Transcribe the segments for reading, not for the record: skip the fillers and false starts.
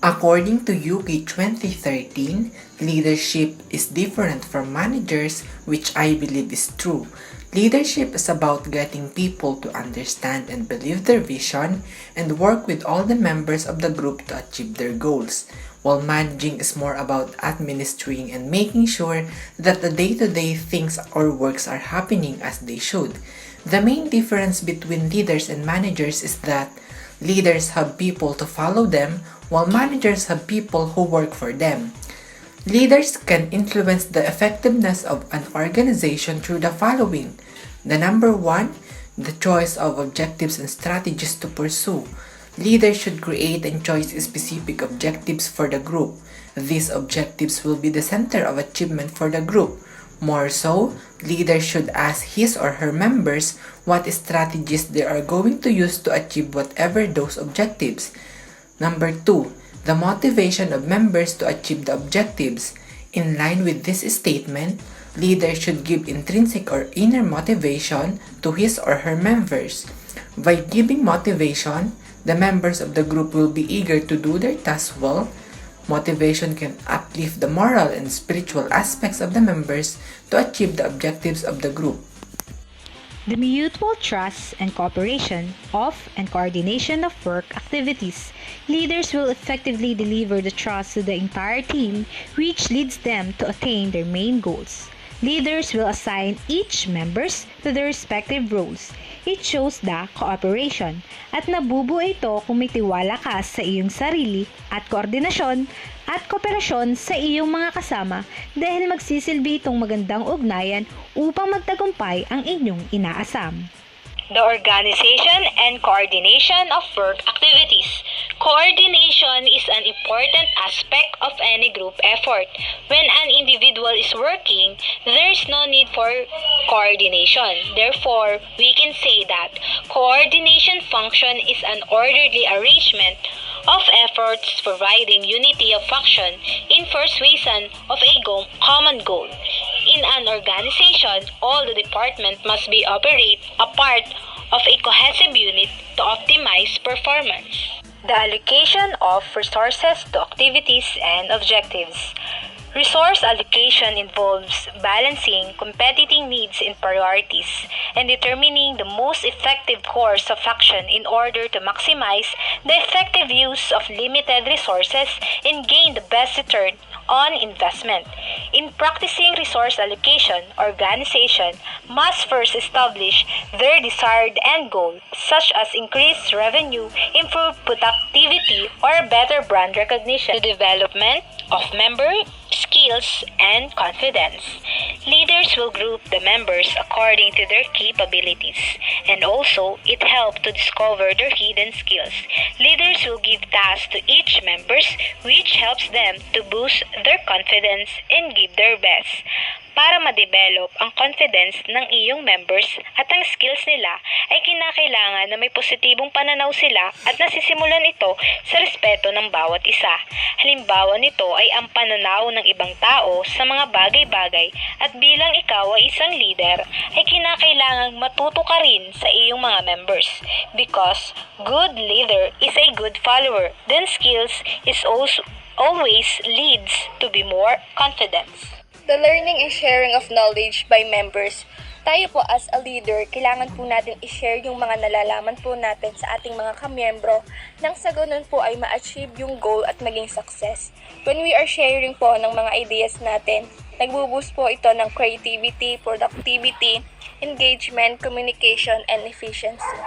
According to Yuki 2013, leadership is different from managers, which I believe is true. Leadership is about getting people to understand and believe their vision and work with all the members of the group to achieve their goals, while managing is more about administering and making sure that the day-to-day things or works are happening as they should. The main difference between leaders and managers is that leaders have people to follow them, while managers have people who work for them. Leaders can influence the effectiveness of an organization through the following. The number one, the choice of objectives and strategies to pursue. Leaders should create and choose specific objectives for the group. These objectives will be the center of achievement for the group. More so, leaders should ask his or her members what strategies they are going to use to achieve whatever those objectives. Number 2. The motivation of members to achieve the objectives. In line with this statement, leaders should give intrinsic or inner motivation to his or her members. By giving motivation, the members of the group will be eager to do their tasks well. Motivation can uplift the moral and spiritual aspects of the members to achieve the objectives of the group. The mutual trust and cooperation of and coordination of work activities. Leaders will effectively deliver the trust to the entire team, which leads them to attain their main goals. Leaders will assign each members to their respective roles. It shows the cooperation at nabubuo ito kung may tiwala ka sa iyong sarili at koordinasyon at kooperasyon sa iyong mga kasama dahil magsisilbi itong magandang ugnayan upang magtagumpay ang inyong inaasam. The organization and coordination of work activities. Coordination is an important aspect of any group effort. When an individual is working, there is no need for coordination. Therefore, we can say that coordination function is an orderly arrangement of efforts providing unity of action in persuasion of a common goal. In an organization, all the departments must be operate a part of a cohesive unit to optimize performance. The allocation of resources to activities and objectives. Resource allocation involves balancing competing needs and priorities and determining the most effective course of action in order to maximize the effective use of limited resources and gain the best return on investment. In practicing resource allocation, organization must first establish their desired end goal, such as increased revenue, improved productivity, or better brand recognition. The development of member skills and confidence. Leaders will group the members according to their capabilities, and also it helps to discover their hidden skills. Leaders will give tasks to each members which helps them to boost their confidence and give their best. Para ma-develop ang confidence ng iyong members at ang skills nila ay kinakailangan na may positibong pananaw sila at nasisimulan ito sa respeto ng bawat isa. Halimbawa nito ay ang pananaw ng ibang tao sa mga bagay-bagay at bilang ikaw ay isang leader ay kinakailangang matuto ka rin sa iyong mga members because good leader is a good follower. Then skills is also always leads to be more confidence. The learning and sharing of knowledge by members. Tayo po as a leader, kailangan po natin i-share yung mga nalalaman po natin sa ating mga kamiyembro nang sa ganun po ay ma-achieve yung goal at maging success. When we are sharing po ng mga ideas natin, nagbuboost po ito ng creativity, productivity, engagement, communication, and efficiency.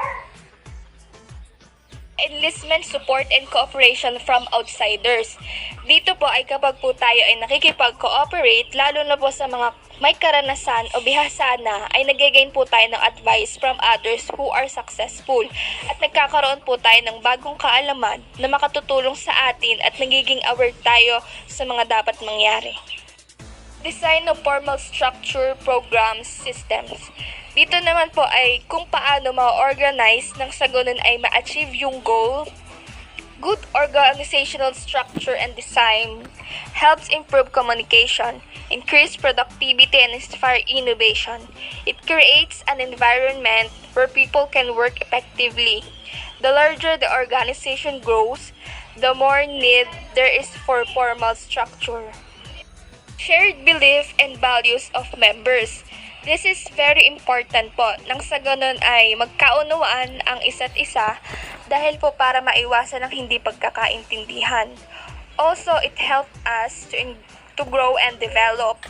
Enlistment, support, and cooperation from outsiders. Dito po ay kapag po tayo ay nakikipag-cooperate, lalo na po sa mga may karanasan o bihasa na, ay nag-gain po tayo ng advice from others who are successful. At nagkakaroon po tayo ng bagong kaalaman na makatutulong sa atin at nagiging aware tayo sa mga dapat mangyari. Design of formal structure, programs, systems. Dito naman po ay kung paano ma-organize nang sa ganun ay ma-achieve yung goal. Good organizational structure and design helps improve communication, increase productivity, and inspire innovation. It creates an environment where people can work effectively. The larger the organization grows, the more need there is for formal structure. Shared belief and values of members. This is very important po nang sa ganun ay magkaunawaan ang isa't isa dahil po para maiwasan ang hindi pagkakaintindihan. Also, it helps us to grow and develop.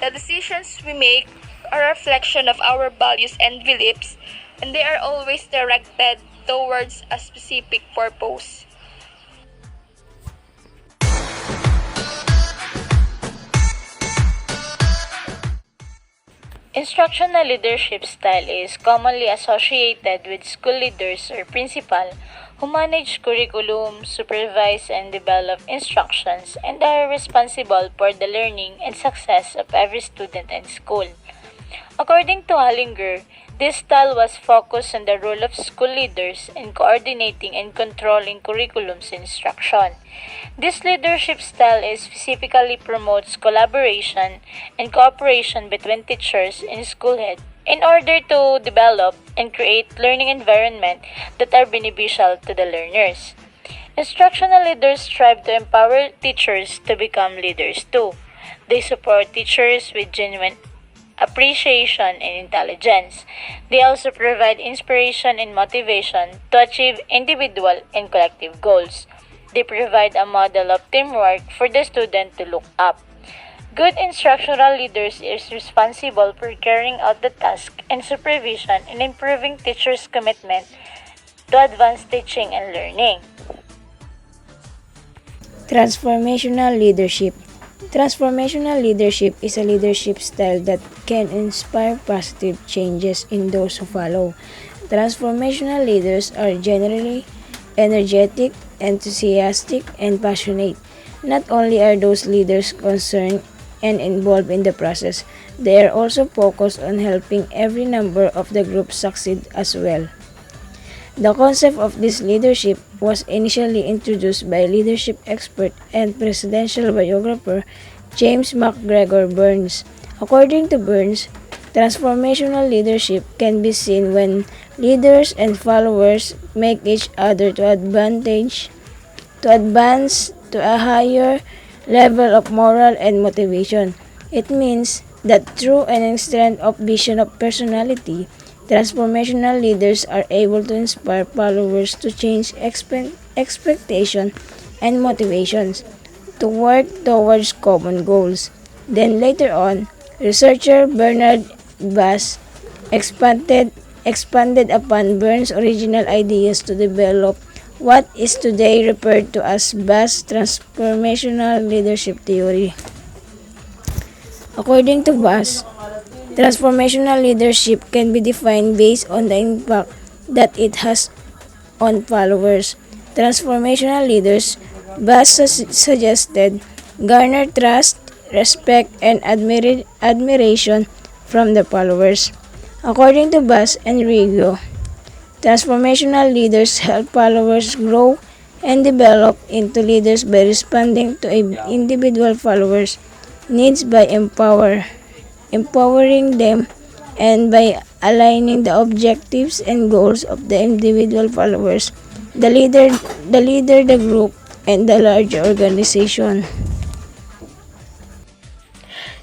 The decisions we make are a reflection of our values and beliefs, and they are always directed towards a specific purpose. Instructional leadership style is commonly associated with school leaders or principal who manage curriculum, supervise and develop instructions, and are responsible for the learning and success of every student in school. According to Hallinger, this style was focused on the role of school leaders in coordinating and controlling curriculum's instruction. This leadership style specifically promotes collaboration and cooperation between teachers and school head in order to develop and create learning environment that are beneficial to the learners. Instructional leaders strive to empower teachers to become leaders too. They support teachers with genuine appreciation and intelligence. They also provide inspiration and motivation to achieve individual and collective goals. They provide a model of teamwork for the student to look up. Good instructional leaders is responsible for carrying out the task and supervision and improving teachers' commitment to advance teaching and learning. Transformational leadership. Transformational leadership is a leadership style that can inspire positive changes in those who follow. Transformational leaders are generally energetic, enthusiastic, and passionate. Not only are those leaders concerned and involved in the process, they are also focused on helping every member of the group succeed as well. The concept of this leadership was initially introduced by leadership expert and presidential biographer James MacGregor Burns. According to Burns, transformational leadership can be seen when leaders and followers make each other to advance to a higher level of moral and motivation. It means that through an strength of vision of personality, transformational leaders are able to inspire followers to change expectations and motivations to work towards common goals. Then later on, researcher Bernard Bass expanded upon Burns' original ideas to develop what is today referred to as Bass transformational leadership theory. According to Bass, transformational leadership can be defined based on the impact that it has on followers. Transformational leaders, Bass suggested, garner trust, respect, and admiration from the followers. According to Bass and Rigo, transformational leaders help followers grow and develop into leaders by responding to individual followers' needs by empowering them, and by aligning the objectives and goals of the individual followers, the leader, the group, and the larger organization.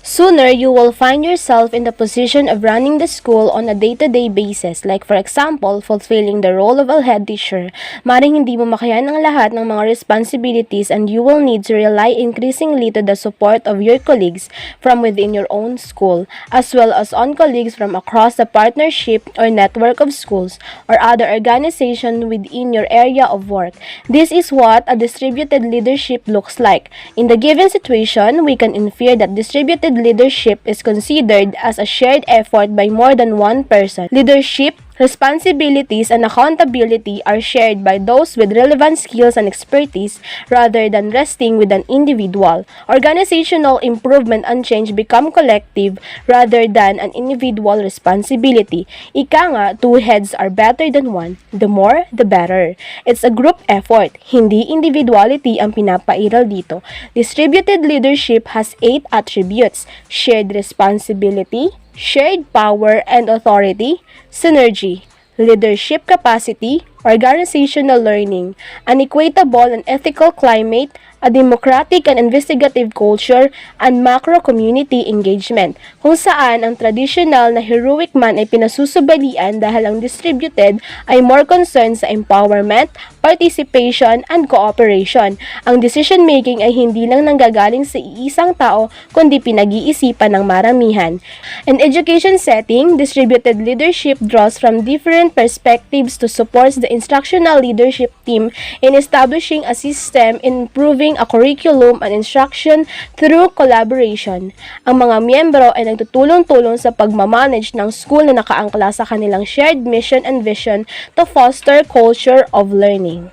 Sooner, you will find yourself in the position of running the school on a day-to-day basis, like for example, fulfilling the role of a head teacher. Maring hindi mo makayan ang lahat ng mga responsibilities and you will need to rely increasingly to the support of your colleagues from within your own school, as well as on colleagues from across the partnership or network of schools or other organizations within your area of work. This is what a distributed leadership looks like. In the given situation, we can infer that distributed leadership is considered as a shared effort by more than one person. Leadership, responsibilities, and accountability are shared by those with relevant skills and expertise rather than resting with an individual. Organizational improvement and change become collective rather than an individual responsibility. Ika nga, two heads are better than one. The more, the better. It's a group effort, hindi individuality ang pinapairal dito. Distributed leadership has 8 attributes: shared responsibility, shared power and authority, synergy, leadership capacity, organizational learning, an equitable and ethical climate, a democratic and investigative culture, and macro-community engagement, kung saan ang traditional na heroic man ay pinasusubalian dahil ang distributed ay more concerned sa empowerment, participation, and cooperation. Ang decision-making ay hindi lang nanggagaling sa iisang tao, kundi pinag-iisipan ng maramihan. In education setting, distributed leadership draws from different perspectives to support the instructional leadership team in establishing a system in improving a curriculum and instruction through collaboration. Ang mga miyembro ay nagtutulong-tulong sa pagmamanage ng school na nakaangkla sa kanilang shared mission and vision to foster culture of learning.